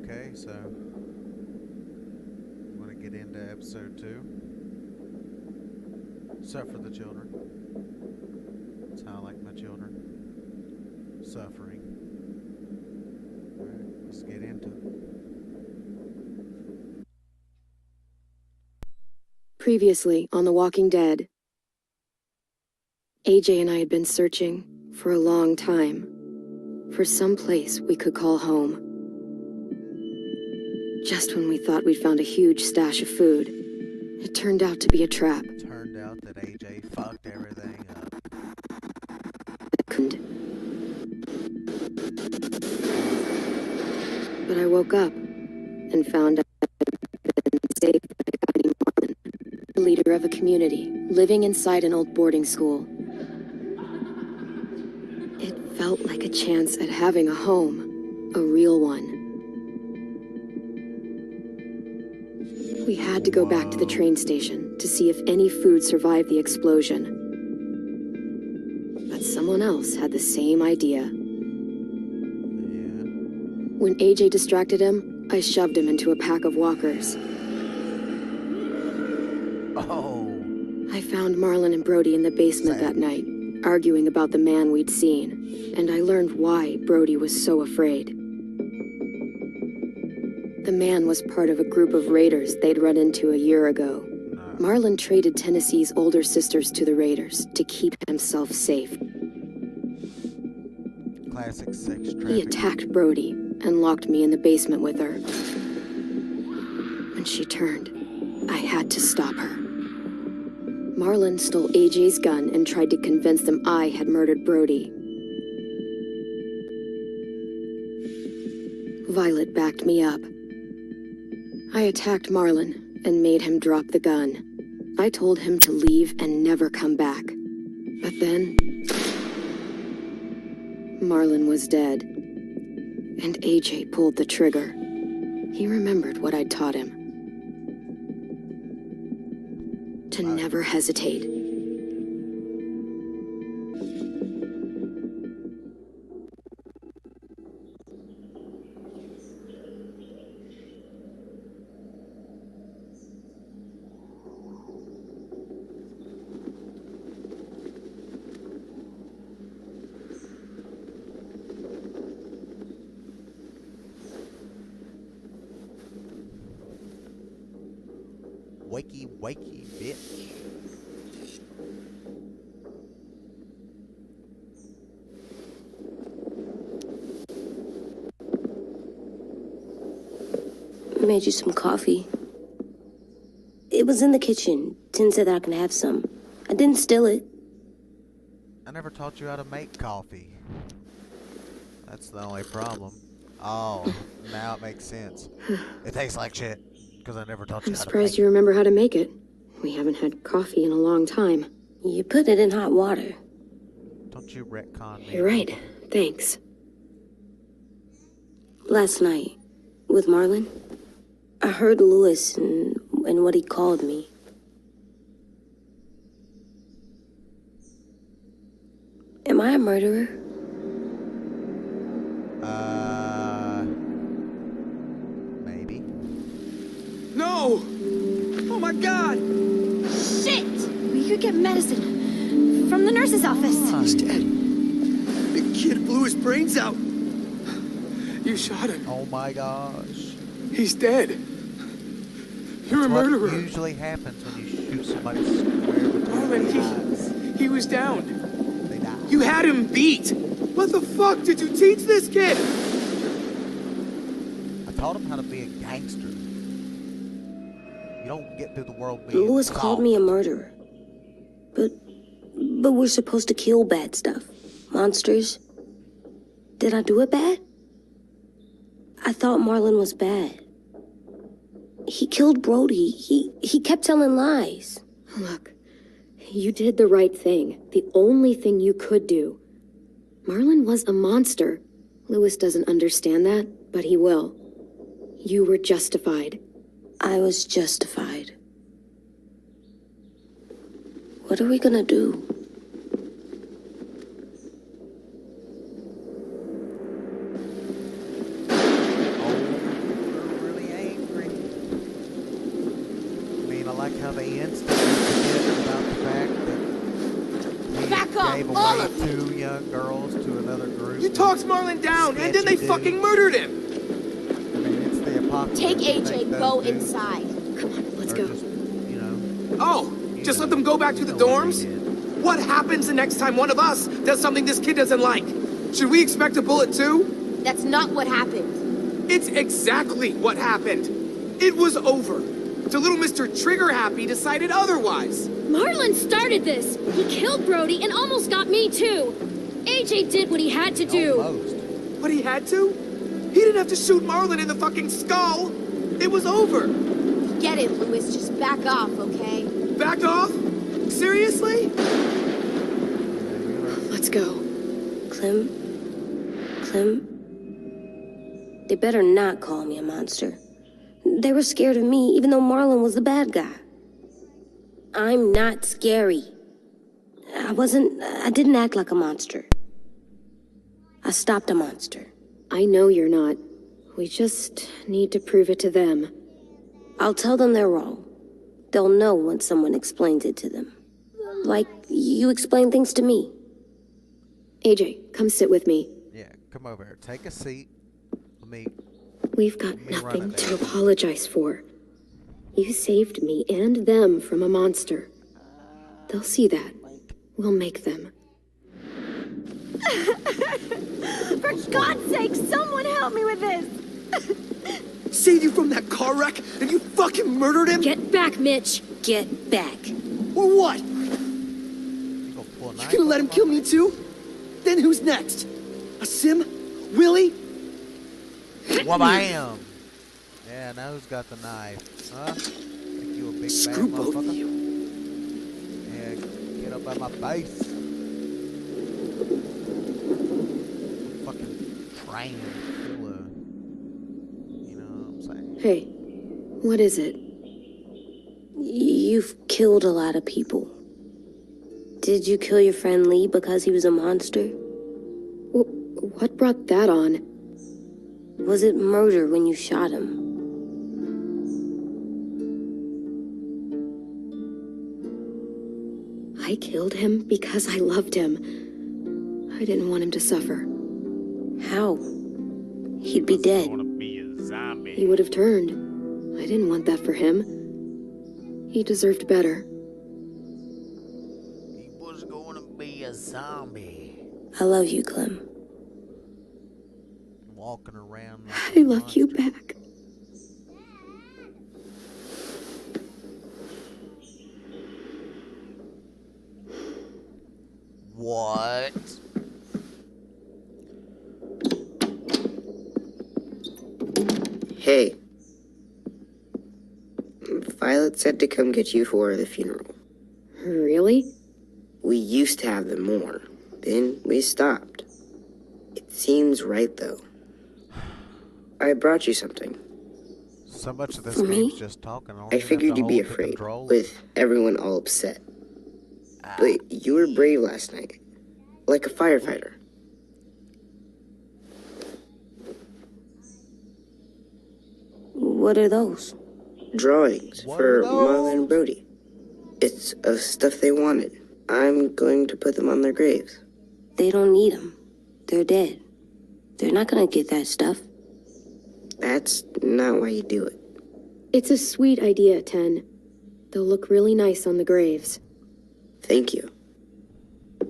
Okay, so I'm going to get into episode 2. Except for the children. That's how I like my children. Suffering. Alright, let's get into it. Previously on The Walking Dead, AJ and I had been searching for a long time for some place we could call home. Just when we thought we'd found a huge stash of food, it turned out to be a trap. It turned out that AJ fucked everything up. But I woke up and found I'd been saved by a guy named Marlon, the leader of a community living inside an old boarding school. It felt like a chance at having a home, a real one. We had to go back to the train station to see if any food survived the explosion. But someone else had the same idea. When AJ distracted him, I shoved him into a pack of walkers. Oh. I found Marlon and Brody in the basement that night, arguing about the man we'd seen, and I learned why Brody was so afraid. The man was part of a group of raiders they'd run into a year ago. Marlon traded Tennessee's older sisters to the raiders to keep himself safe. Classic sex trafficking. He attacked Brody and locked me in the basement with her. When she turned, I had to stop her. Marlon stole AJ's gun and tried to convince them I had murdered Brody. Violet backed me up. I attacked Marlon and made him drop the gun. I told him to leave and never come back. But then, Marlon was dead, and AJ pulled the trigger. He remembered what I'd taught him. To never hesitate. Wakey, wakey, bitch. I made you some coffee. It was in the kitchen. Tin said that I can have some. I didn't steal it. I never taught you how to make coffee. That's the only problem. Oh, now it makes sense. It tastes like shit. Because I never taught you I'm how to make surprised you remember how to make it. We haven't had coffee in a long time. You put it in hot water. Don't you retcon me. You're right. Thanks. Last night, with Marlon, I heard Lewis and what he called me. Am I a murderer? Maybe. No! Oh my God! Shit! We could get medicine from the nurse's office. He's dead. The kid blew his brains out. You shot him. Oh my gosh. He's dead. You're a What murderer. usually happens when you shoot somebody square between Marlon, the eyes. he was down. They die. You had him beat. What the fuck did you teach this kid? I taught him how to be a gangster. You don't get through the world being Lewis called me a murderer. But we're supposed to kill bad stuff. Monsters. Did I do it bad? I thought Marlon was bad. He killed Brody. He kept telling lies. Look, you did the right thing. The only thing you could do. Marlon was a monster. Lewis doesn't understand that, but he will. You were justified. I was justified. What are we gonna do? how they instantly forget about the fact that Back off, gave all away of you. 2 young girls to another group. You talked Marlon down, and then they Sketchy fucking dude. murdered him! I mean, it's the apocalypse. Take You AJ, think go those dudes inside. Come on, let's are go. just, you know, Oh, you just know, let them go back to you the know what they dorms? did. What happens the next time one of us does something this kid doesn't like? Should we expect a bullet too? That's not what happened. It's exactly what happened. It was over. The little Mr. Trigger Happy decided otherwise. Marlon started this. He killed Brody and almost got me too. AJ did what he had to do. Almost. But he had to? He didn't have to shoot Marlon in the fucking skull. It was over. Get it, Louis. Just back off, okay? Back off? Seriously? Let's go. Clem? They better not call me a monster. They were scared of me, even though Marlon was the bad guy. I'm not scary. I didn't act like a monster. I stopped a monster. I know you're not. We just need to prove it to them. I'll tell them they're wrong. They'll know when someone explains it to them. Like you explain things to me. AJ, come sit with me. Yeah, come over here. Take a seat. We've got me run nothing it to down. apologize for. You saved me and them from a monster. They'll see that. We'll make them. For God's sake, someone help me with this! Saved you from that car wreck and you fucking murdered him? Get back, Mitch. Get back. Or what? You gonna pull a You knife gonna let on him kill me too? Then who's next? A Sim? Willie? Wabam! Yeah, now who's got the knife? Huh? Think you a big Screw bad both of motherfucker? you. Yeah, get up out my face. Fucking train full of, you know what I'm saying? Hey, what is it? You've killed a lot of people. Did you kill your friend Lee because he was a monster? What brought that on? Was it murder when you shot him? I killed him because I loved him. I didn't want him to suffer. How? He'd be dead. He would have turned. I didn't want that for him. He deserved better. He was going to be a zombie. I love you, Clem. Walking around like I a love you monster. back. What? Hey. Violet said to come get you for the funeral. Really? We used to have them more. Then we stopped. It seems right, though. I brought you something. So much of this For me? game's just talking. I figured you'd be afraid, with everyone all upset. But you were brave last night. Like a firefighter. What are those? Drawings What for are those? Marlon and Brody. It's of stuff they wanted. I'm going to put them on their graves. They don't need them. They're dead. They're not gonna get that stuff. That's not why you do it. It's a sweet idea, Ten. They'll look really nice on the graves. Thank you.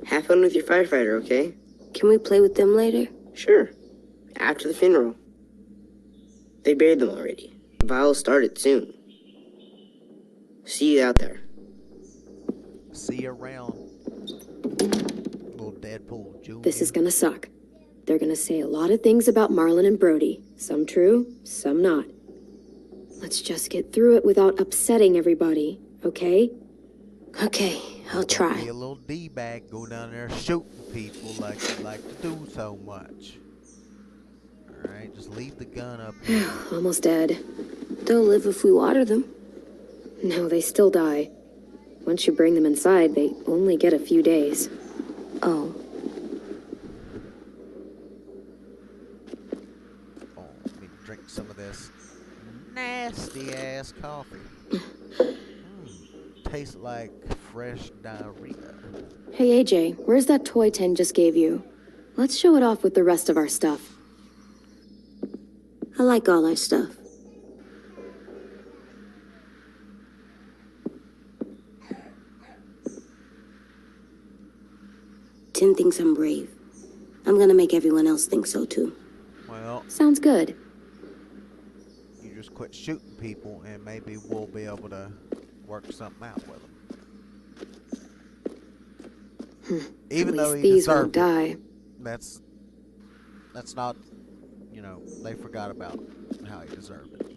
Have fun with your firefighter, okay? Can we play with them later? Sure. After the funeral. They buried them already. The viol'll start it soon. See you out there. See you around. Little Deadpool Jr. This is gonna suck. They're gonna say a lot of things about Marlon and Brody. Some true, some not. Let's just get through it without upsetting everybody, okay? Okay, I'll Be try. a little D-bag, go down there shooting people like you like to do so much. Alright, just leave the gun up here. Almost dead. They'll live if we water them. No, they still die. Once you bring them inside, they only get a few days. Oh, Oh, let me drink some of this nasty ass coffee. tastes like fresh diarrhea. Hey AJ, where's that toy Tin just gave you? Let's show it off with the rest of our stuff. I like all our stuff. Tin thinks I'm brave. I'm gonna make everyone else think so too. Well, Sounds good. you just quit shooting people and maybe we'll be able to work something out with them. Even At though least he these won't deserved it. die. That's not, they forgot about how he deserved it.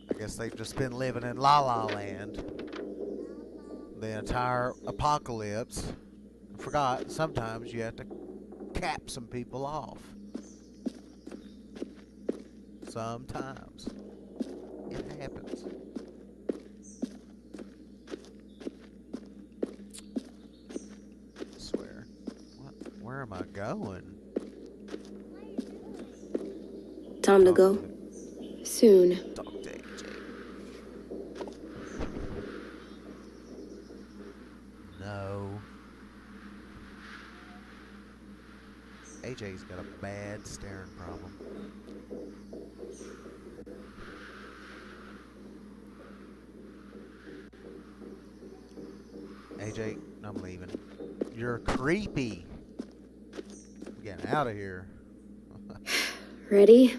I guess they've just been living in La La Land the entire apocalypse. I forgot sometimes you have to cap some people off. Sometimes it happens. I swear. Where am I going? Time to go? Soon. Talk to AJ. No. AJ's got a bad staring problem. AJ, I'm leaving. You're creepy. We're getting out of here. Ready?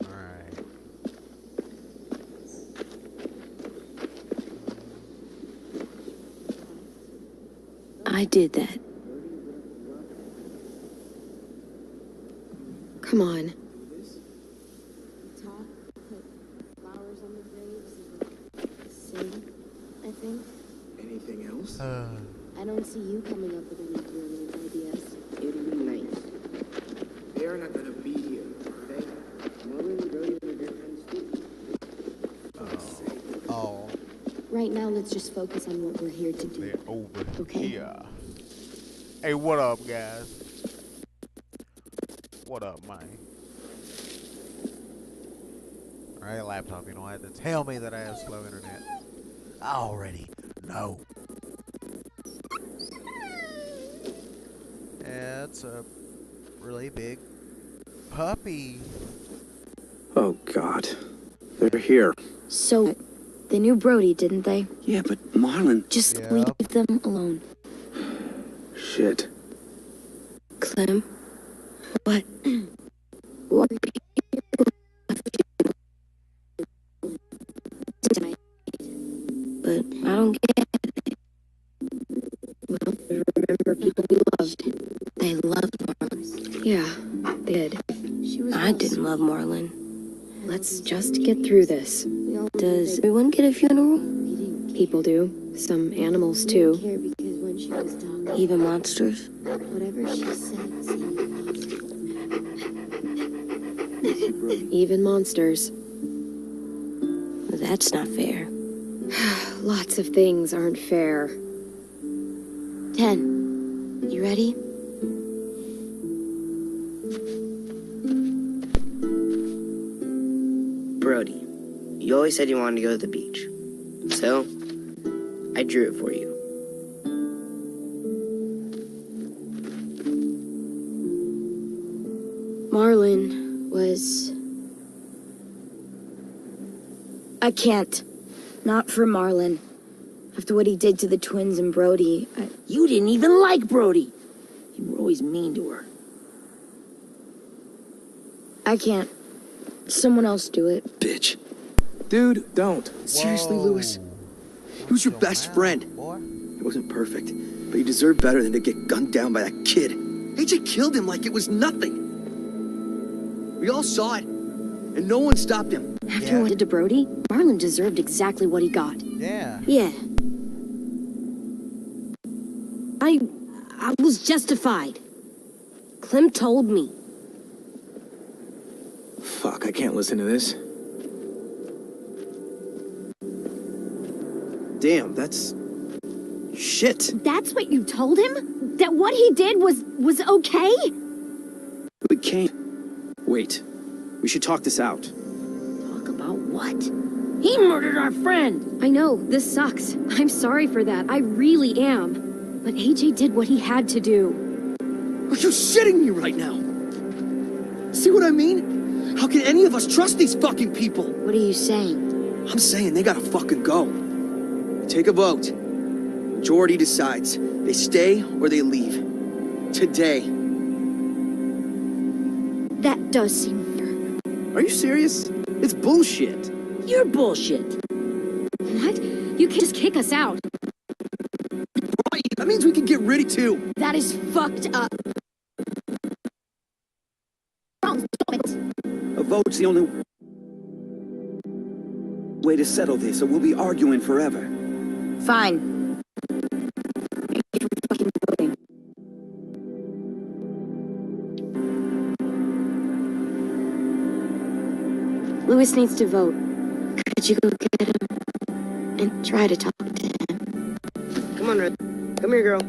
Alright. I did that. Come on. Talk, put flowers on the graves, sing, I think. Anything else? I don't see you coming up with any brilliant ideas. It'll be nice. They're not gonna be here, are they? Oh, Right now, let's just focus on what we're here to do. they're over Okay. here. Hey, what up, guys? What up, man? Alright, laptop, you don't have to tell me that I have slow internet. I already know. Yeah, it's a really big puppy. Oh, God. They're here. So, they knew Brody, didn't they? Yeah, but Marlon... Just Yep. leave them alone. Shit. Clem? What? What? But I don't get it. Well, remember people we loved. They loved Marlon. Yeah, they did. I didn't love Marlon. Let's just get through this. Does everyone get a funeral? People do. Some animals too. Because when she was talking, Even monsters? whatever she said seemed Even monsters. That's not fair. Lots of things aren't fair. 10. You ready? Brody, you always said you wanted to go to the beach. So, I drew it for you. Marlon was... I can't. Not for Marlon. After what he did to the twins and Brody, You didn't even like Brody. You were always mean to her. I can't. Someone else do it. Bitch. Dude, don't. Seriously, Whoa. Lewis? He was your best mouth, friend. boy. He wasn't perfect, but he deserved better than to get gunned down by that kid. AJ killed him like it was nothing. We all saw it, and no one stopped him. After what he did to Brody, Marlon deserved exactly what he got. Yeah. Yeah. I was justified. Clem told me. Fuck, I can't listen to this. Damn, that's... shit. That's what you told him? That what he did was okay? We can't... Wait. We should talk this out. Talk about what? He murdered our friend. I know, this sucks. I'm sorry for that. I really am. But AJ did what he had to do. Are you shitting me right now? See what I mean? How can any of us trust these fucking people? What are you saying? I'm saying they gotta fucking go. We take a vote. Majority decides. They stay or they leave. Today. That does seem fair. Are you serious? It's bullshit. You're bullshit. What? You can't just kick us out. Right, that means we can get rid of too. That is fucked up. A vote's the only way to settle this, or we'll be arguing forever. Fine. Thank you for fucking voting. Lewis needs to vote. Could you go get him and try to talk to him? Come on, Red. Come here, girl.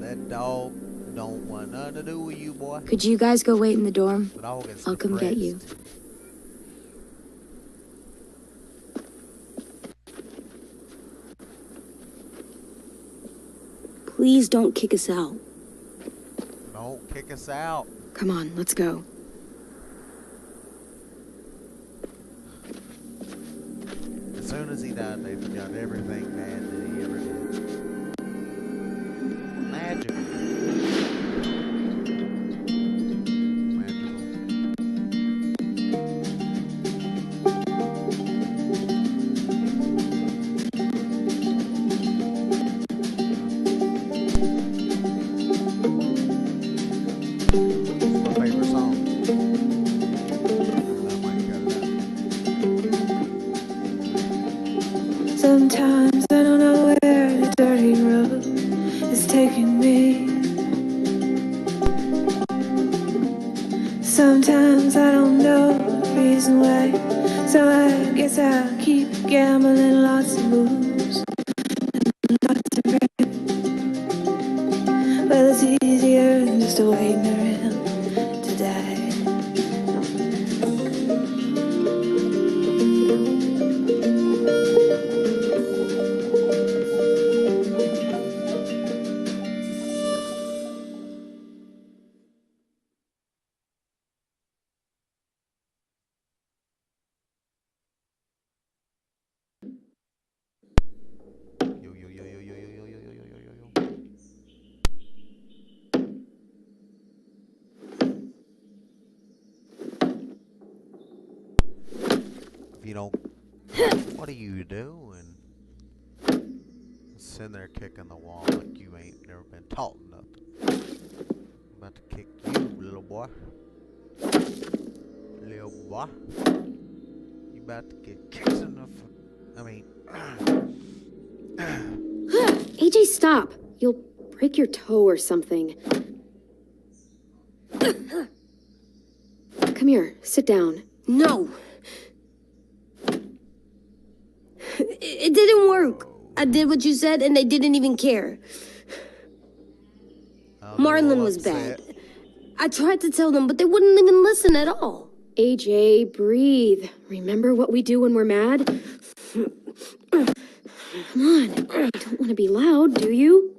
That dog don't want nothing to do with you, boy. Could you guys go wait in the dorm? The dog is I'll come get you. depressed. Please don't kick us out. Don't kick us out. Come on, let's go. As soon as he died, they forgot everything bad that he ever did. Magical. My favorite song. I might cut it out. Sometimes I don't know where the dirty road is taking me. Sometimes I don't know the reason why, so I guess I'll keep gambling lots of moves and lots of red. Well, it's easier than just waiting around to die. Yo, yo, yo, yo, yo, yo, yo, yo, yo, yo, yo, yo. If you don't, what are you doing? Sitting there kicking the wall like you ain't never been taught nothing. I'm about to kick you, little boy. Little boy. You about to get kicked in the I mean... AJ, stop. You'll break your toe or something. Come here, sit down. No. It didn't work. I did what you said, and they didn't even care. Marlon was bad. I tried to tell them, but they wouldn't even listen at all. AJ, breathe. Remember what we do when we're mad? Come on, you don't want to be loud, do you?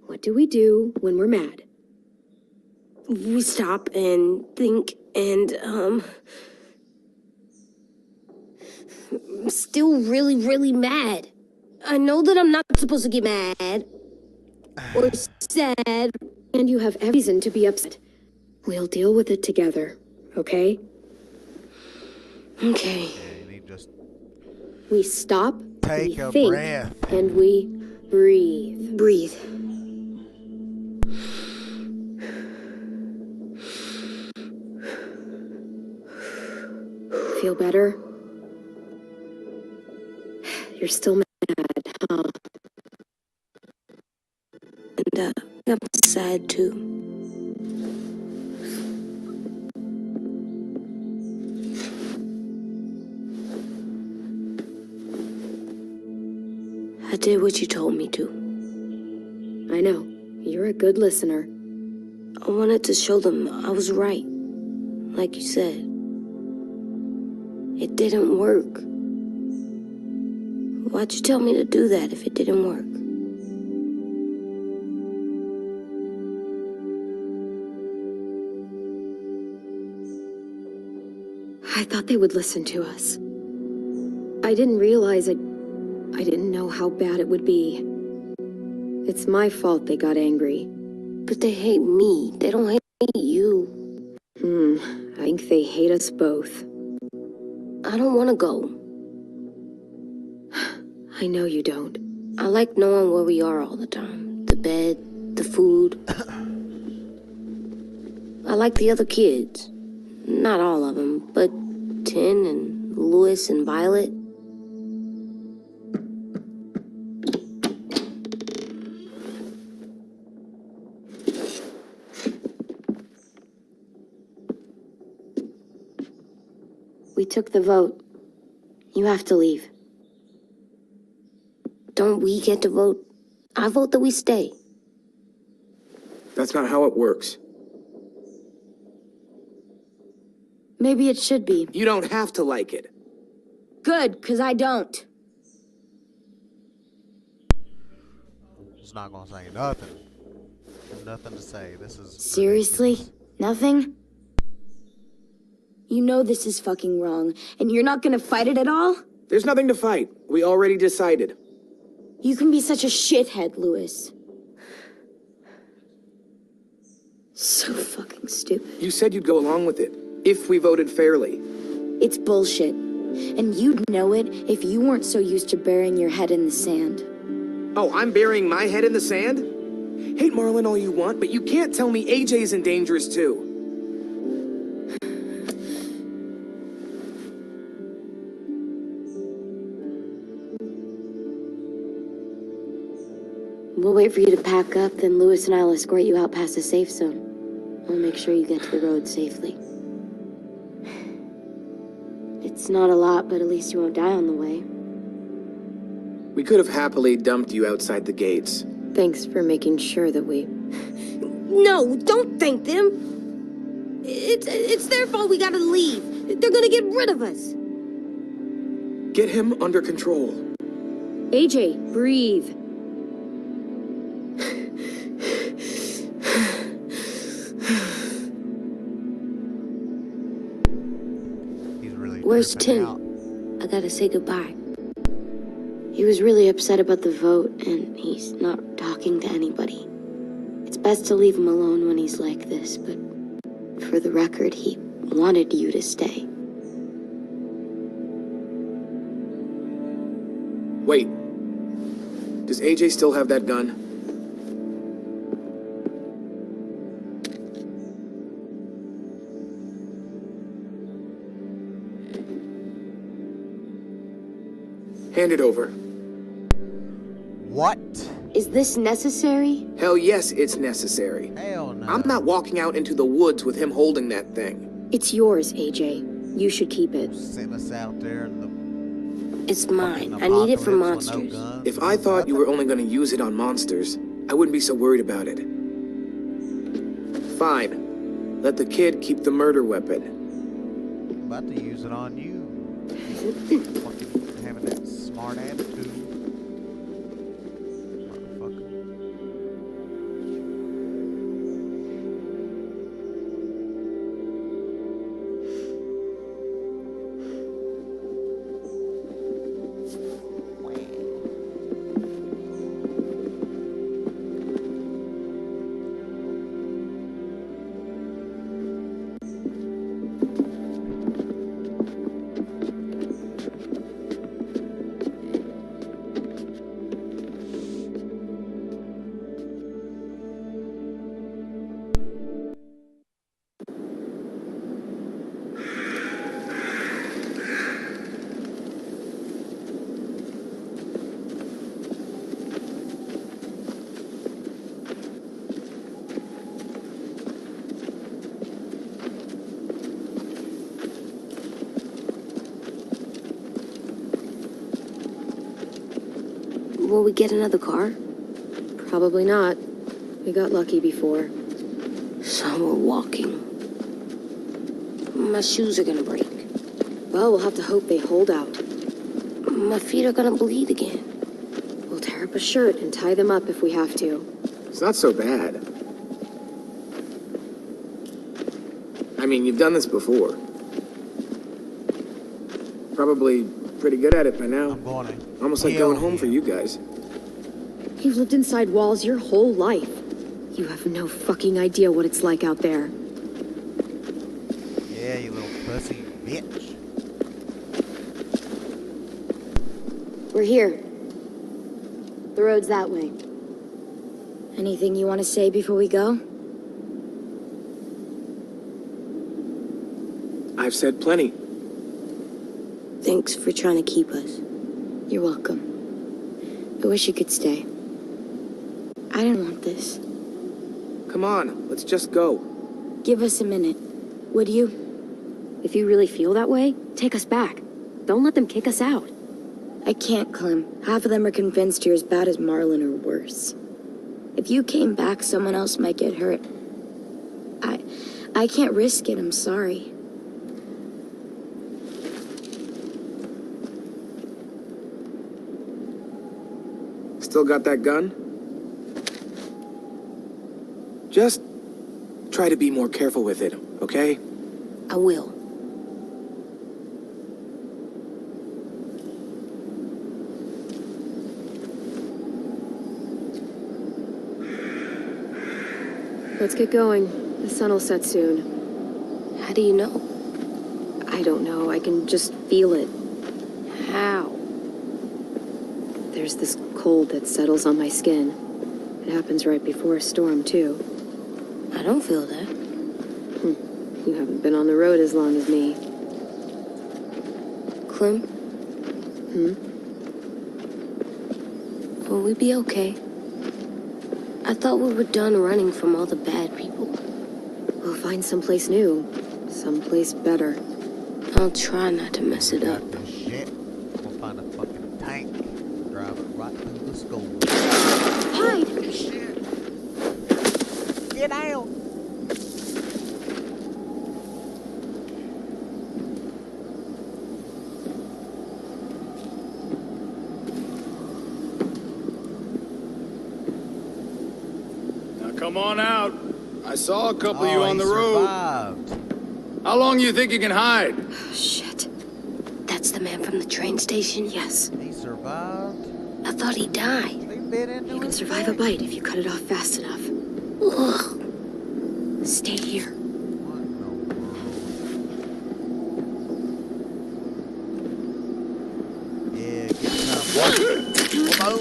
What do we do when we're mad? We stop and think and, I'm still really, really mad. I know that I'm not supposed to get mad or sad. And you have every reason to be upset. We'll deal with it together, okay? Okay. Yeah, you need just We stop, Take we a think, breath. and we breathe. Breathe. Feel better? You're still mad, huh? And, I'm sad too. I did what you told me to. I know. You're a good listener. I wanted to show them I was right. Like you said. It didn't work. Why'd you tell me to do that if it didn't work? I thought they would listen to us. I didn't realize I didn't know how bad it would be. It's my fault they got angry. But they hate me. They don't hate you. I think they hate us both. I don't want to go. I know you don't. I like knowing where we are all the time. The bed, the food. I like the other kids. Not all of them, but Tin and Louis and Violet. We took the vote. You have to leave. Don't we get to vote? I vote that we stay. That's not how it works. Maybe it should be. You don't have to like it. Good, because I don't. Just not gonna say nothing. Nothing to say. This is Seriously? ridiculous. Nothing? You know this is fucking wrong, and you're not gonna fight it at all? There's nothing to fight. We already decided. You can be such a shithead, Louis. So fucking stupid. You said you'd go along with it, if we voted fairly. It's bullshit. And you'd know it if you weren't so used to burying your head in the sand. Oh, I'm burying my head in the sand? Hate Marlin all you want, but you can't tell me AJ's in dangerous too. We'll wait for you to pack up, then Louis and I'll escort you out past the safe zone. We'll make sure you get to the road safely. It's not a lot, but at least you won't die on the way. We could have happily dumped you outside the gates. Thanks for making sure that we... No, don't thank them. It's their fault we gotta leave. They're gonna get rid of us. Get him under control. AJ, breathe. He's really Where's tripping Tim? out. I gotta say goodbye. He was really upset about the vote, and he's not talking to anybody. It's best to leave him alone when he's like this, but for the record, he wanted you to stay. Wait. Does AJ still have that gun? Hand it over. What? Is this necessary? Hell yes, it's necessary. Hell no. I'm not walking out into the woods with him holding that thing. It's yours, AJ. You should keep it. Send us out there in the It's mine. fucking I need it for apocalypse with monsters. no guns, If I no thought you were nothing. only going to use it on monsters, I wouldn't be so worried about it. Fine. Let the kid keep the murder weapon. About to use it on you. Fucking having that smart attitude. Motherfucker. Will we get another car? Probably not. We got lucky before. So we're walking. My shoes are gonna break. Well, we'll have to hope they hold out. My feet are gonna bleed again. We'll tear up a shirt and tie them up if we have to. It's not so bad. I mean, you've done this before. Probably pretty good at it by now. I'm going to Almost like going home for you guys. You've lived inside walls your whole life. You have no fucking idea what it's like out there. Yeah, you little pussy bitch. We're here. The road's that way. Anything you want to say before we go? I've said plenty. Thanks for trying to keep us. You're welcome. I wish you could stay. I didn't want this. Come on, let's just go. Give us a minute. Would you? If you really feel that way, take us back. Don't let them kick us out. I can't, Clem. Half of them are convinced you're as bad as Marlon or worse. If you came back, someone else might get hurt. I can't risk it, I'm sorry. Still got that gun? Just try to be more careful with it, okay? I will. Let's get going. The sun will set soon. How do you know? I don't know. I can just feel it. How? There's this cold that settles on my skin. It happens right before a storm, too. I don't feel that. You haven't been on the road as long as me. Clem? Will we be okay? I thought we were done running from all the bad people. We'll find someplace new. Someplace better. I'll try not to mess it up. This shit. We'll find a fucking tank. Drive it right through the school. Hide! Shit. Get out! Come on out. I saw a couple of you on the road. Survived. How long do you think you can hide? Shit. That's the man from the train station? Yes. He survived. I thought he died. They bit into You can his survive a leg. bite if you cut it off fast enough. Ugh. Stay here. What in the world? Yeah, get some. Whoa.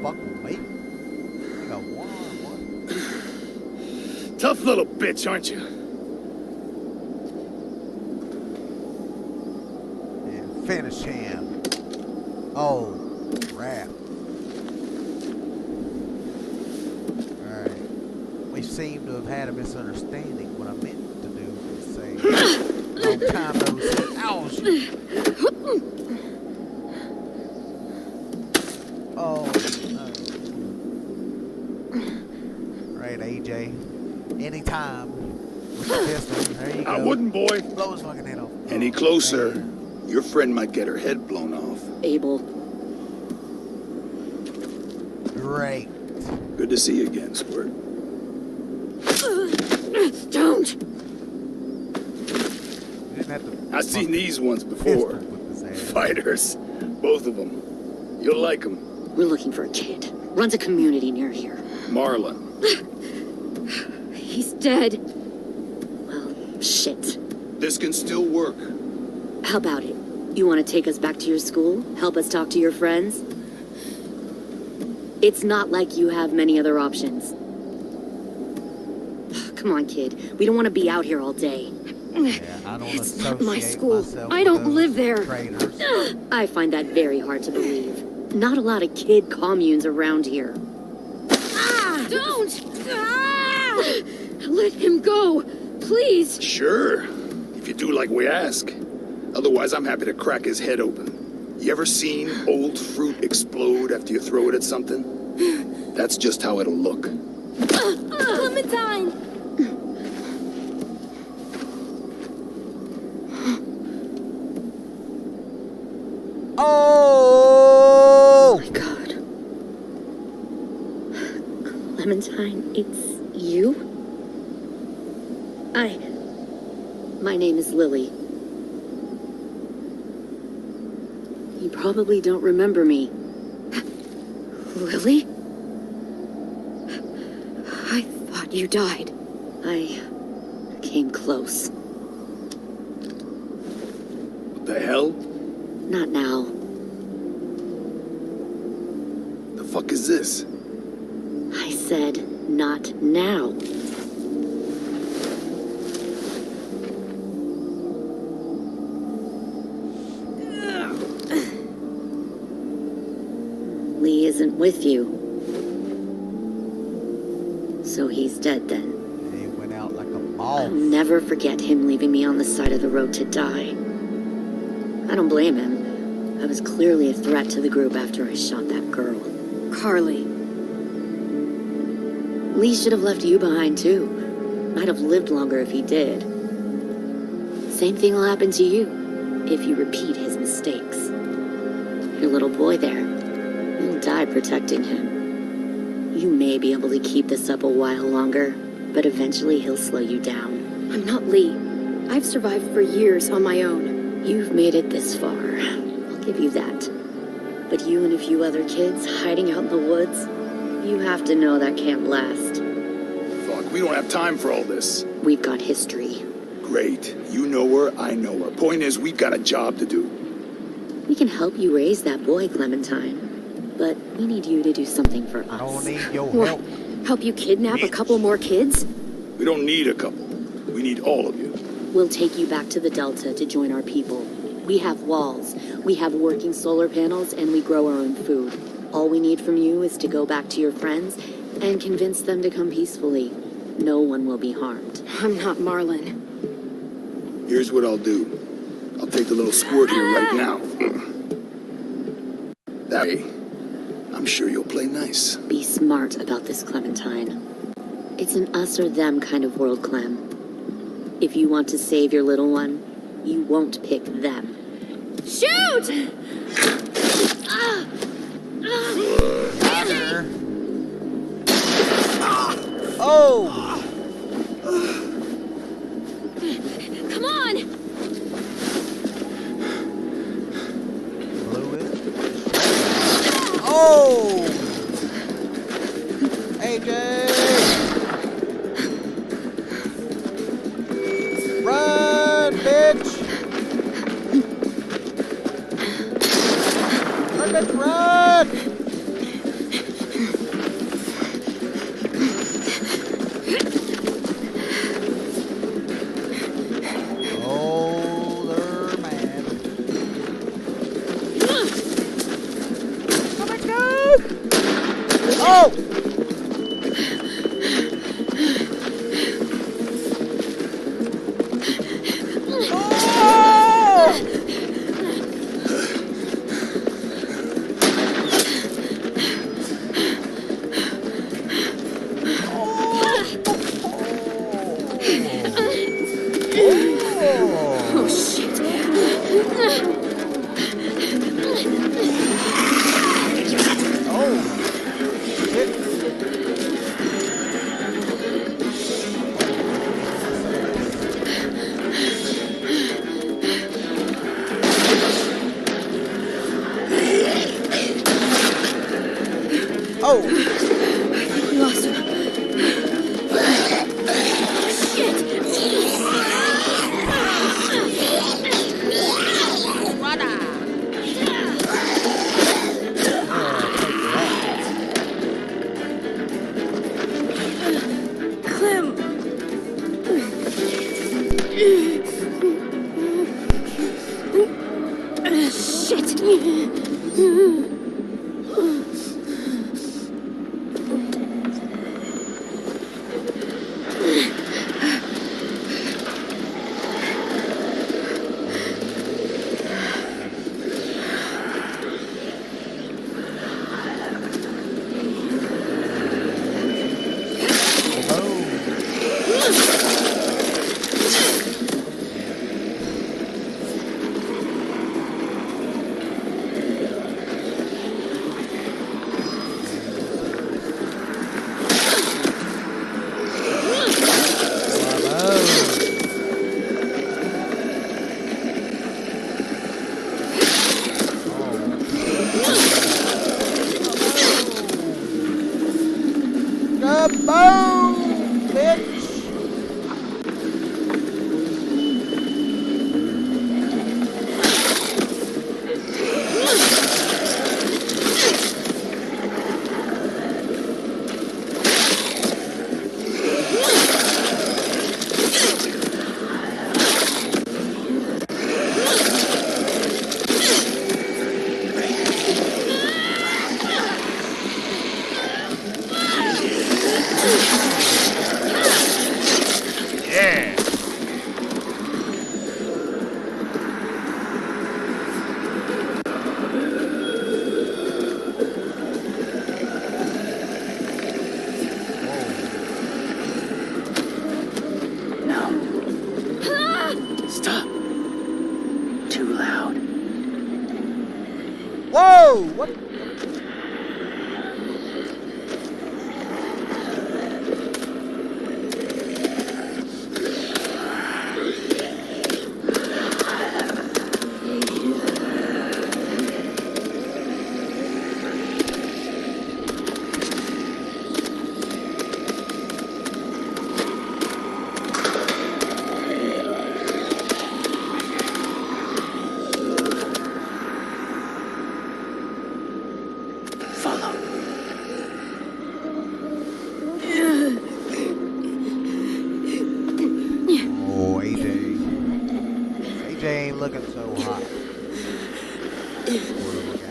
Fuck with me. I got one. Tough little bitch, aren't you? Yeah, finish him. Oh, crap. Alright. We seem to have had a misunderstanding. What I meant to do was say, long time no see. Ow, shit. Oh, no. Right, AJ. Anytime. With the pistol. There you go. I wouldn't, boy. Blow his fucking head off. Any closer, your friend might get her head blown off. Abel. Great. Good to see you again, Squirt. Don't! You didn't have to. I've seen these ones pistol before. with his ass. Fighters. Both of them. You'll like them. We're looking for a kid. Runs a community near here. Marlon. He's dead. Well, shit. This can still work. How about it? You want to take us back to your school? Help us talk to your friends? It's not like you have many other options. Come on, kid. We don't want to be out here all day. Yeah, I don't It's not my associate school. myself I with don't those live there. traitors. I find that very hard to believe. Not a lot of kid communes around here. Don't! Let him go, please. Sure. If you do like we ask. Otherwise, I'm happy to crack his head open. You ever seen old fruit explode after you throw it at something? That's just how it'll look. Clementine! Oh! Oh my God. Clementine, it's you? My name is Lily. You probably don't remember me. Lily? I thought you died. I came close. What the hell? Not now. The fuck is this? I said, not now. Lee isn't with you. So he's dead then. He went out like a I'll moth. never forget him leaving me on the side of the road to die. I don't blame him. I was clearly a threat to the group after I shot that girl. Carly. Lee should have left you behind too. Might have lived longer if he did. Same thing will happen to you if you repeat his mistakes. Your little boy there, you'll die protecting him. You may be able to keep this up a while longer, but eventually he'll slow you down. I'm not Lee. I've survived for years on my own. You've made it this far. I'll give you that. But you and a few other kids hiding out in the woods, you have to know that can't last. Fuck, we don't have time for all this. We've got history. Great. You know her, I know her. Point is, we've got a job to do. We can help you raise that boy, Clementine. But we need you to do something for us. I don't need your What? help. Help you kidnap a couple more kids? We don't need a couple. We need all of you. We'll take you back to the Delta to join our people. We have walls, we have working solar panels, and we grow our own food. All we need from you is to go back to your friends and convince them to come peacefully. No one will be harmed. I'm not Marlon. Here's what I'll do. I'll take the little squirt here right now. That way, I'm sure you'll play nice. Be smart about this, Clementine. It's an us or them kind of world, Clem. If you want to save your little one, you won't pick them. Shoot! Oh! Come on! Blew it. Oh! AJ! Run, bitch! Run, bitch, run! Older man. Oh my God! Oh! Kaboom, bitch! Yeah! Stop. Too loud. Whoa! What? Follow. Oh, AJ. AJ ain't looking so hot. Poor little guy.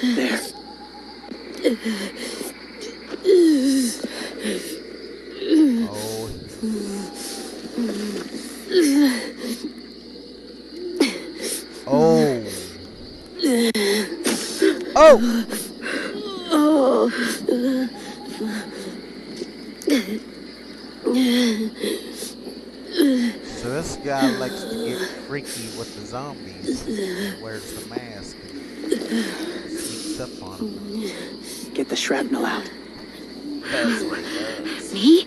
There. Oh. Oh. Oh! So this guy likes to get freaky with the zombies. He wears the mask and sneaks up on them. Get the shrapnel out. That's what he does. Me?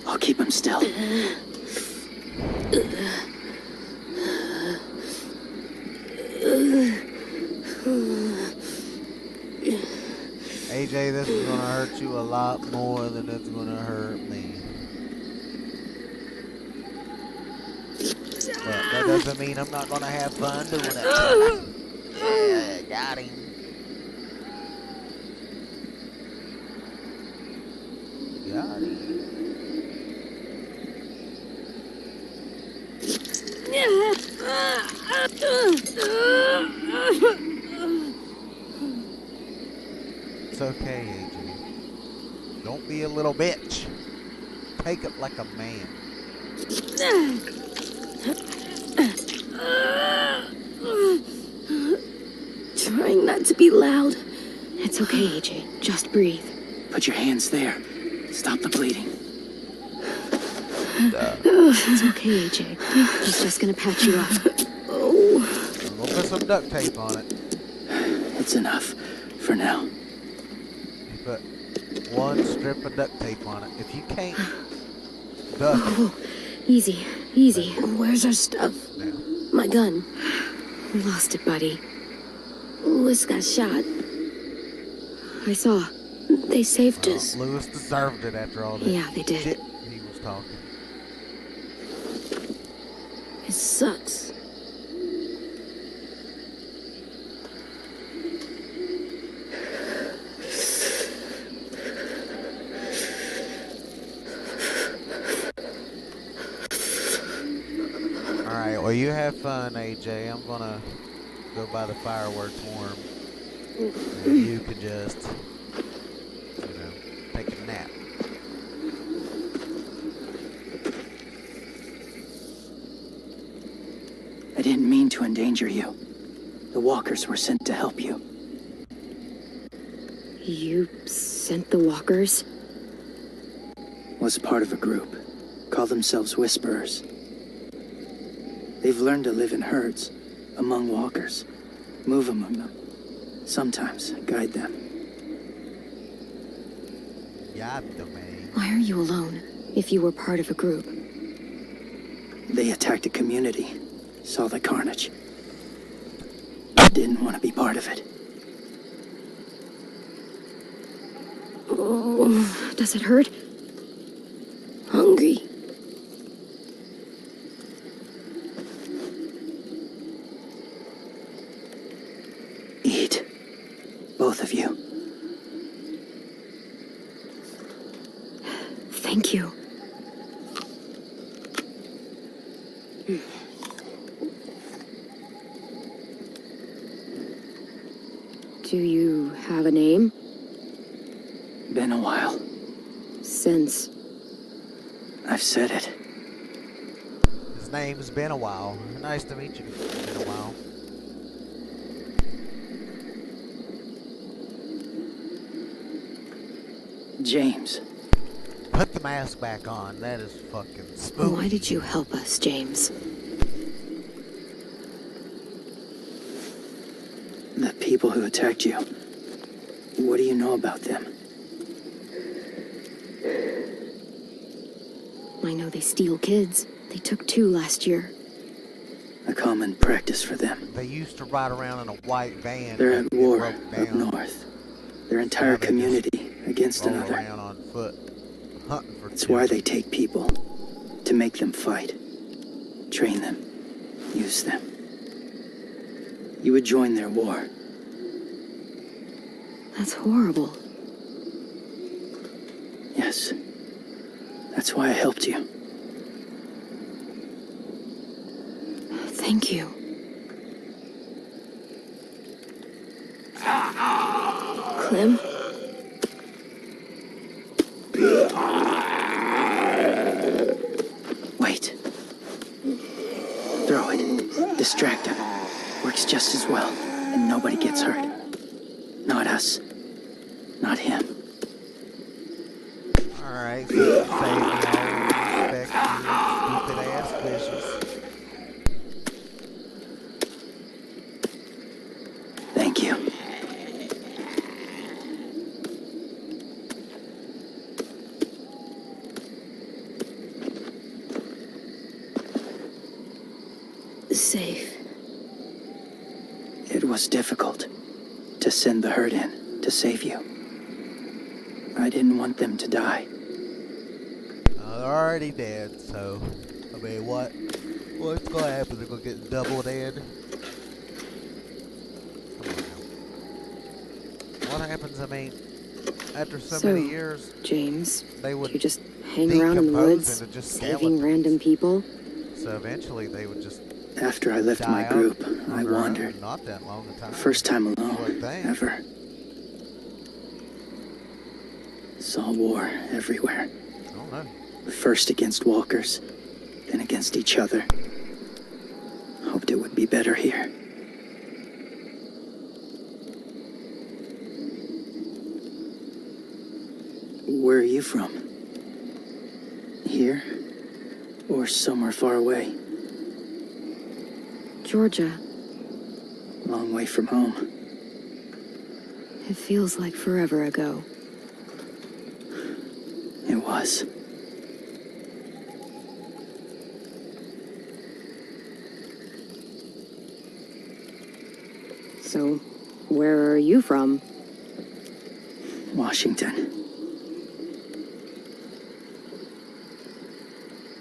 I'll keep him still. AJ, this is gonna hurt you a lot more than it's gonna hurt me. But that doesn't mean I'm not gonna have fun doing it. Yeah, got him. Got him. It's okay, AJ. Don't be a little bitch. Take it like a man. Trying not to be loud. It's okay, AJ. Just breathe. Put your hands there. Stop the bleeding. It's okay, AJ. He's just gonna patch you up. Oh. We'll put some duct tape on it. It's enough. For now. Put one strip of duct tape on it. If you can't duck it. Oh, easy, easy. Where's our stuff? Now. My gun. We lost it, buddy. Lewis got shot. I saw. They saved us. Lewis deserved it after all that Yeah, they did. shit he was talking. It sucks. Alright, well you have fun, AJ. I'm gonna go buy the fireworks for him. And you could just, you know, take a nap. I didn't mean to endanger you. The walkers were sent to help you. You sent the walkers? Was part of a group. Call themselves Whisperers. They've learned to live in herds, among walkers. Move among them. Sometimes guide them. Obrigado, man. Why are you alone, if you were part of a group? They attacked a community, saw the carnage. Didn't want to be part of it. Oh, does it hurt? Hungry. Eat. Both of you. Thank you. Do you have a name? Been a while. Since? I've said it. His name's been a while. Nice to meet you. Been a while. James. Put the mask back on. That is fucking spooky. Why did you help us, James? The people who attacked you. What do you know about them? I know they steal kids. They took 2 last year. A common practice for them. They used to ride around in a white van. They're at war up up north. Their entire community against roll another. around on foot, hunting for It's why they take people. To make them fight. Train them. Use them. You would join their war. That's horrible. Yes. That's why I helped you. Thank you. Clem? Wait. Throw it. Distract him. Works just as well. And nobody gets hurt. Not us. Not him. Alright, so you saved me all respect you stupid ass fishes. Thank you. Safe. It was difficult to send the herd in to save you. I didn't want them to die. They're already dead, so I mean, what's gonna happen? They're gonna get double dead. Come on now. What happens? I mean, after so many years, James, they would you just hang around in the woods, into just saving skeletons. random people. So eventually, they would just After I left my die out group, on I their own. wandered. Not that long a time. First time What alone, thing? ever. Saw war everywhere. I don't know. First against walkers, then against each other. Hoped it would be better here. Where are you from? Here? Or somewhere far away? Georgia. Long way from home. It feels like forever ago. It was. So, where are you from? Washington.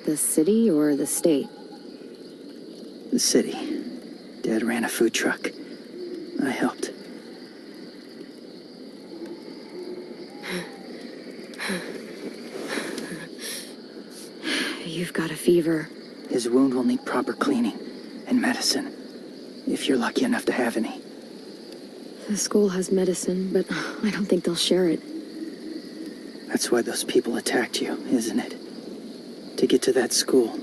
The city or the state? The city. Dad ran a food truck. I helped. You've got a fever. His wound will need proper cleaning and medicine, if you're lucky enough to have any. The school has medicine, but I don't think they'll share it. That's why those people attacked you, isn't it? To get to that school.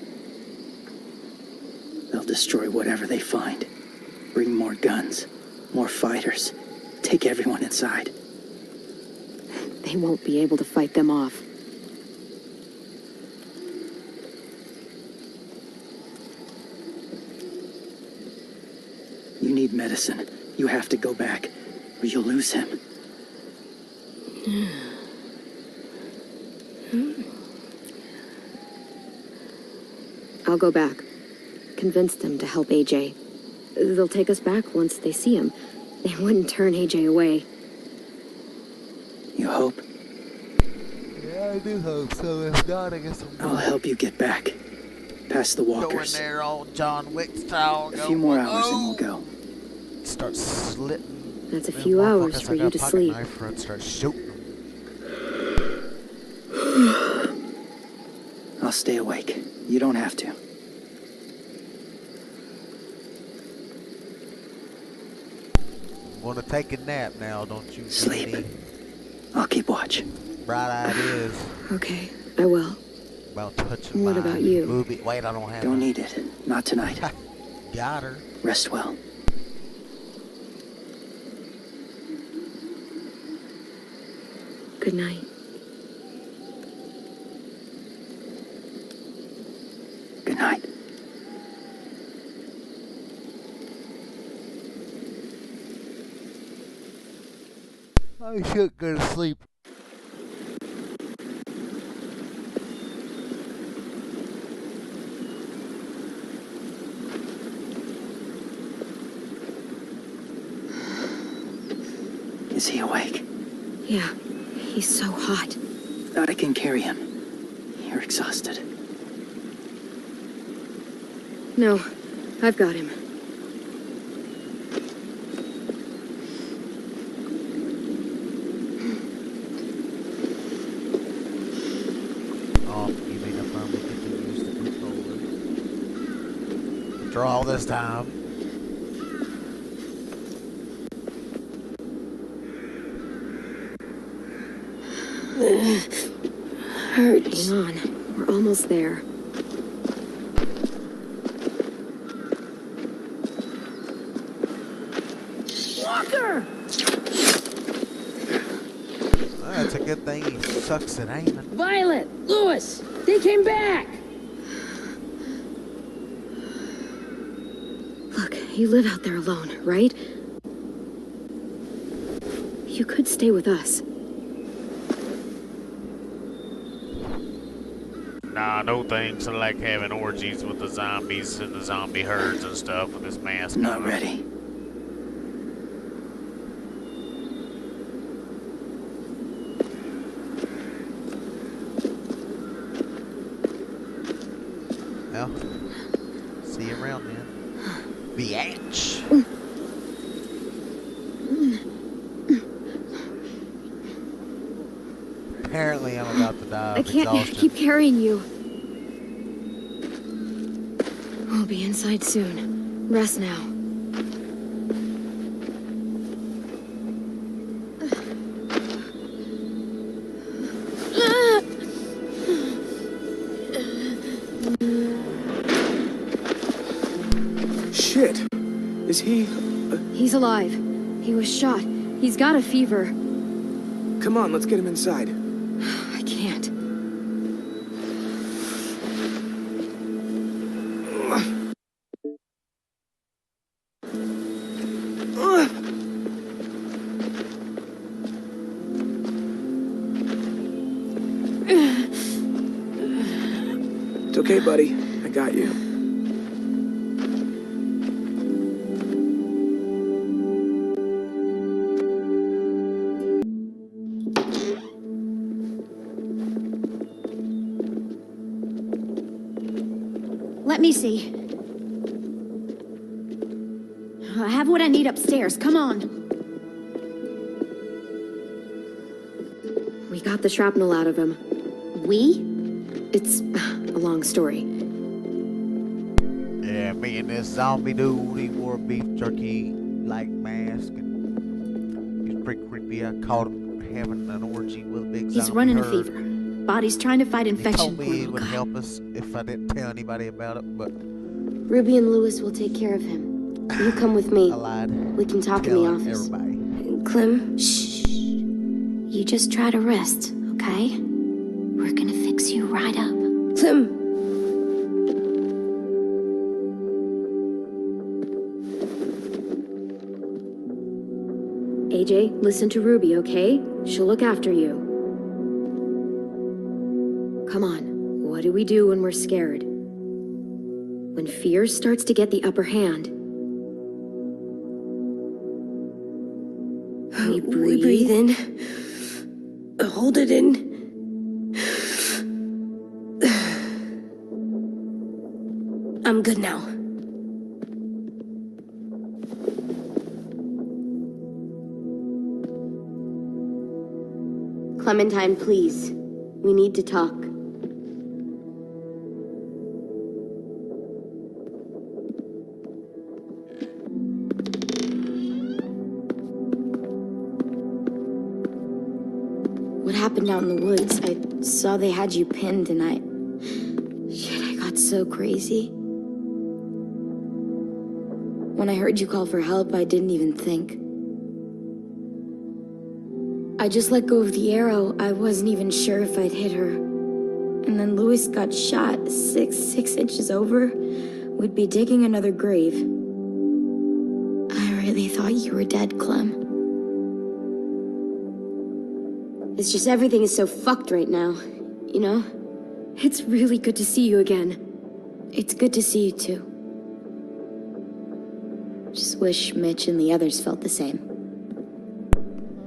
They'll destroy whatever they find. Bring more guns, more fighters. Take everyone inside. They won't be able to fight them off. You need medicine. You have to go back, or you'll lose him. I'll go back. Convince them to help AJ. They'll take us back once they see him. They wouldn't turn AJ away. You hope? Yeah, I do hope so. If not, I guess I'll help you get back. Past the walkers. Go in there, old John Wick style. A few more hours and we'll go. Start slitting. That's a few hours for you to sleep. Start shooting. I'll stay awake. You don't have to. Want to take a nap now, don't you? Sleep. Jenny? I'll keep watch. Bright ideas. Okay, I will. About touching What my about you? Booby. Wait, I don't have Don't need it. Not tonight. Got her. Rest well. Good night. Good night. I should go to sleep. Is he awake? Yeah, he's so hot. I can carry him. You're exhausted. No, I've got him. Oh, you mean I finally get to use the controller? After all this time. Hurts. Hang on, we're almost there. Walker! That's a good thing he sucks at aiming. Violet! Lewis! They came back! Look, you live out there alone, right? You could stay with us. Nah, no thanks. I like having orgies with the zombies and the zombie herds and stuff with this mask. Not on. ready. Well, see you around then. Biatch. Apparently I'm about to die I of can't exhaustion. keep carrying you. We'll be inside soon. Rest now. Shit. Is he... He's alive. He was shot. He's got a fever. Come on, let's get him inside. I can't. It's okay, buddy. I got you. Let me see. I have what I need upstairs. Come on. We got the shrapnel out of him. We? It's a long story. Yeah, me and this zombie dude, he wore a beef jerky-like mask, and he was pretty creepy. I caught him having an orgy with a big zombie He's running a herd. fever. Body's trying to fight He infection. told me he would help us if I didn't tell anybody about it, but Ruby and Lewis will take care of him. You come with me. I lied. We can talk in the Telling office. everybody. Clem, shh. You just try to rest, okay? We're gonna fix you right up. Clem. AJ, listen to Ruby, okay? She'll look after you. Come on, what do we do when we're scared? When fear starts to get the upper hand, we breathe in. Hold it in. I'm good now. Clementine, please. We need to talk. What happened out in the woods? I saw they had you pinned and I got so crazy. When I heard you call for help, I didn't even think. I just let go of the arrow. I wasn't even sure if I'd hit her. And then Louis got shot 6 inches over. We'd be digging another grave. I really thought you were dead, Clem. It's just everything is so fucked right now, you know? it's really good to see you again. It's good to see you too. Just wish Mitch and the others felt the same.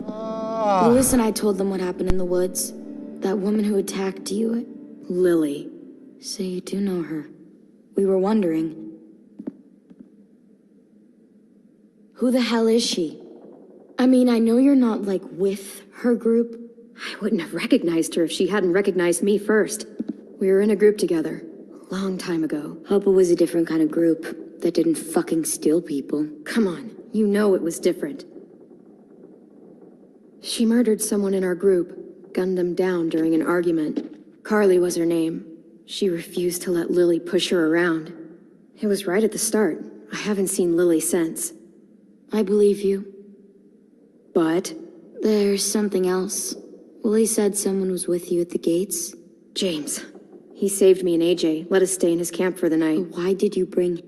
Louis and I told them what happened in the woods. That woman who attacked you. Lily. So you do know her. We were wondering. Who the hell is she? I mean, I know you're not, like, with her group. I wouldn't have recognized her if she hadn't recognized me first. We were in a group together. A long time ago. Hope it was a different kind of group that didn't fucking steal people. Come on, you know it was different. She murdered someone in our group, gunned them down during an argument. Carly was her name. She refused to let Lily push her around. It was right at the start. I haven't seen Lily since. I believe you. But? There's something else. Willie said someone was with you at the gates. James. He saved me and AJ, let us stay in his camp for the night. But why did you bring...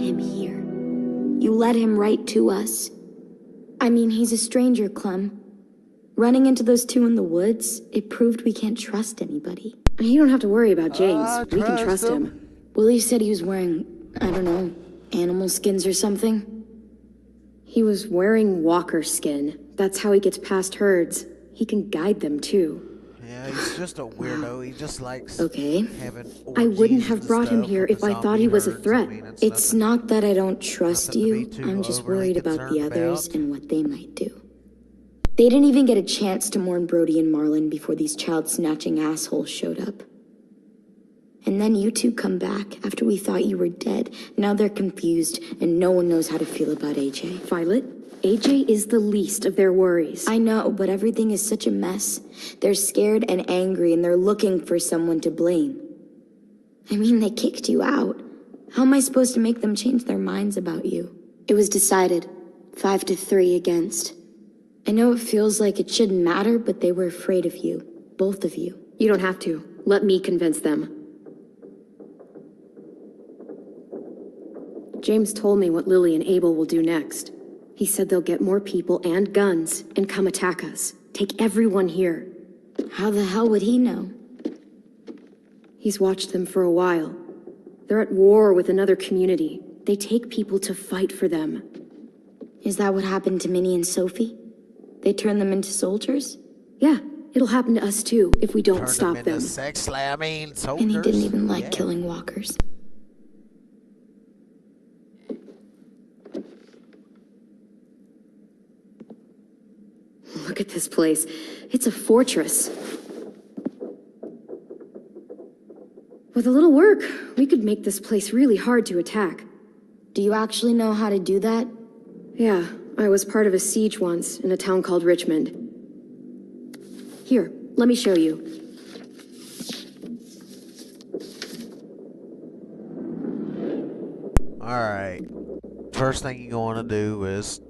him here? You led him right to us. I mean, he's a stranger, Clem. Running into those two in the woods, it proved we can't trust anybody. You don't have to worry about James. We can trust him. Willie said he was wearing, I don't know, animal skins or something. He was wearing walker skin. That's how he gets past herds. He can guide them, too. Yeah, he's just a weirdo. He just likes okay. having I wouldn't have brought him here if I thought he was a threat. It's not that I don't trust you. I'm just worried about the others and what they might do. They didn't even get a chance to mourn Brody and Marlon before these child-snatching assholes showed up. And then you two come back after we thought you were dead. Now they're confused, and no one knows how to feel about AJ. Violet, AJ is the least of their worries. I know, but everything is such a mess. They're scared and angry, and they're looking for someone to blame. I mean, they kicked you out. How am I supposed to make them change their minds about you? It was decided. 5-3 against. I know it feels like it shouldn't matter, but they were afraid of you. Both of you. You don't have to. Let me convince them. James told me what Lily and Abel will do next. He said they'll get more people and guns and come attack us. Take everyone here. How the hell would he know? He's watched them for a while. They're at war with another community. They take people to fight for them. Is that what happened to Minnie and Sophie? They turn them into soldiers? Yeah, it'll happen to us too if we don't stop them. Into sex slamming soldiers. And he didn't even like killing walkers. Look at this place. It's a fortress. With a little work, we could make this place really hard to attack. Do you actually know how to do that? Yeah, I was part of a siege once in a town called Richmond. Here, let me show you. Alright. first thing you're going to do is...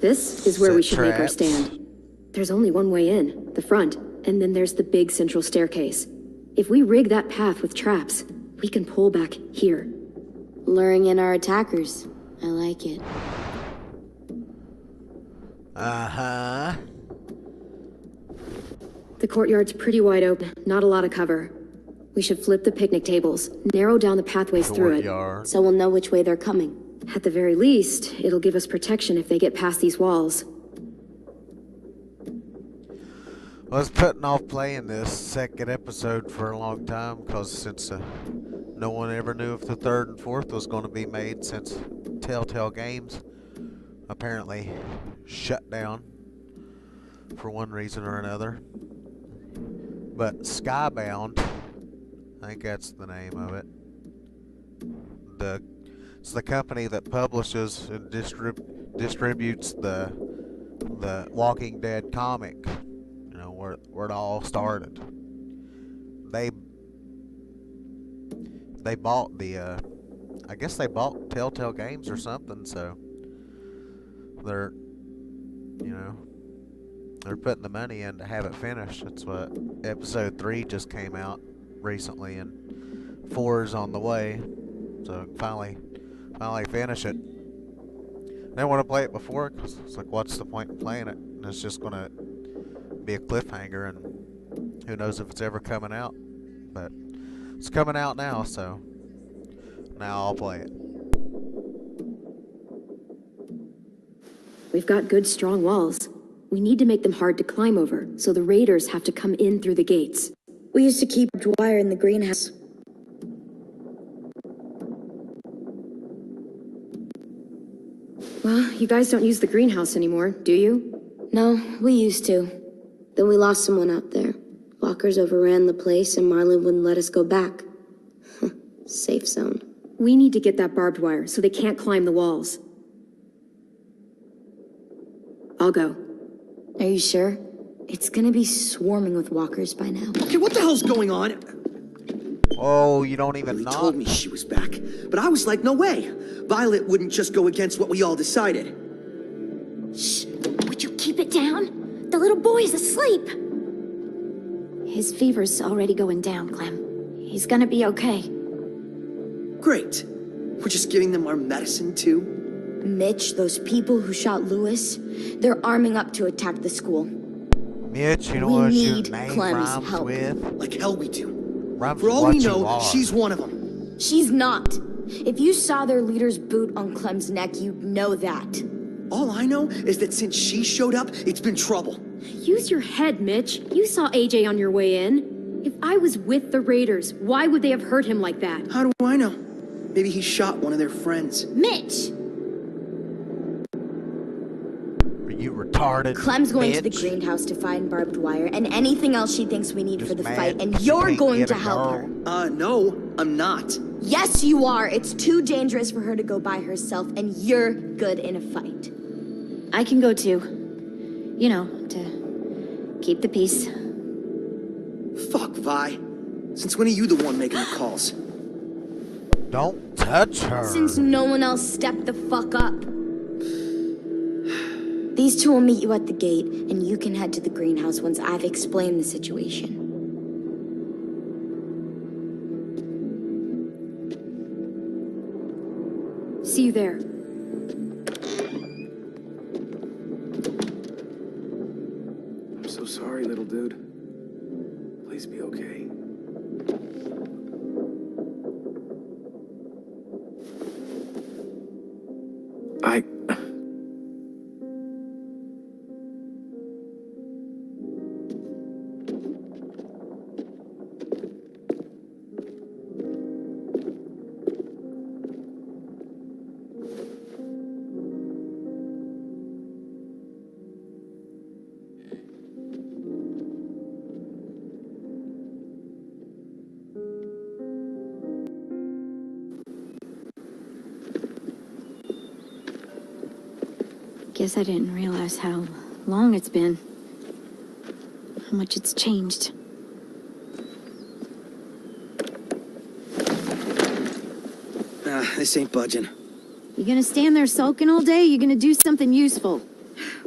This is where we set should make our traps. stand. There's only one way in, the front, and then there's the big central staircase. If we rig that path with traps, we can pull back here. Luring in our attackers. I like it. Uh-huh. The courtyard's pretty wide open, not a lot of cover. We should flip the picnic tables, narrow down the pathways through it. So we'll know which way they're coming. At the very least, it'll give us protection if they get past these walls. I was putting off playing this second episode for a long time because since no one ever knew if the third and fourth was going to be made since Telltale Games apparently shut down for one reason or another. But Skybound, I think that's the name of it. It's the company that publishes and distributes the Walking Dead comic. You know, where it all started. They bought the I guess they bought Telltale Games or something, so they're putting the money in to have it finished. That's what episode 3 just came out recently, and 4 is on the way. So finally finish it. I didn't want to play it before because it's like, what's the point in playing it? And it's just gonna be a cliffhanger, and who knows if it's ever coming out. But it's coming out now, so now I'll play it. We've got good, strong walls. We need to make them hard to climb over, so the raiders have to come in through the gates. We used to keep Dwyer in the greenhouse. Well, you guys don't use the greenhouse anymore, do you? No, we used to. Then we lost someone out there. Walkers overran the place and Marlon wouldn't let us go back. Safe zone. We need to get that barbed wire so they can't climb the walls. I'll go. Are you sure? It's gonna be swarming with walkers by now. Okay, what the hell's going on? Oh, you don't even know. He told me she was back, but I was like, no way. Violet wouldn't just go against what we all decided. Shh! Would you keep it down? The little boy's asleep. His fever's already going down, Clem. He's gonna be okay. Great. We're just giving them our medicine, too? Mitch, those people who shot Lewis, they're arming up to attack the school. Mitch, you know We what your need name Clem's rhymes help. with? Like hell we do. Rhymes For with all what we you know, are. she's one of them. She's not. If you saw their leader's boot on Clem's neck, you'd know that. All I know is that since she showed up, it's been trouble. Use your head, Mitch. You saw AJ on your way in. If I was with the raiders, why would they have hurt him like that? How do I know? Maybe he shot one of their friends. Mitch! Are you retarded? Clem's going to the bitch? greenhouse to find barbed wire and anything else she thinks we need Just for the mad fight, and 'cause you you're can't going get to a help girl. her. No, I'm not. Yes, you are. It's too dangerous for her to go by herself, and you're good in a fight. I can go too. You know, to keep the peace. Fuck, Vi. Since when are you the one making the calls? Don't touch her. Since no one else stepped the fuck up. These two will meet you at the gate, and you can head to the greenhouse once I've explained the situation. See you there. I'm so sorry, little dude. Please be okay. I... Guess I didn't realize how long it's been. How much it's changed. This ain't budging. You gonna stand there sulking all day? You gonna do something useful?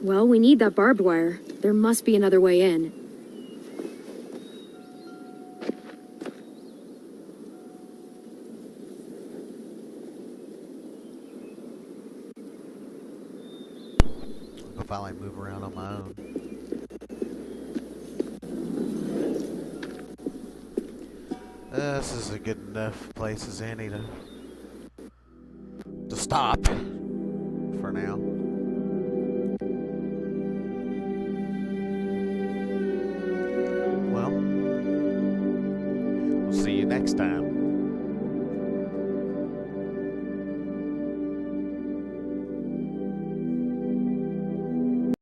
Well, we need that barbed wire. There must be another way in. I'll finally move around on my own. This is a good enough place as any to stop for now.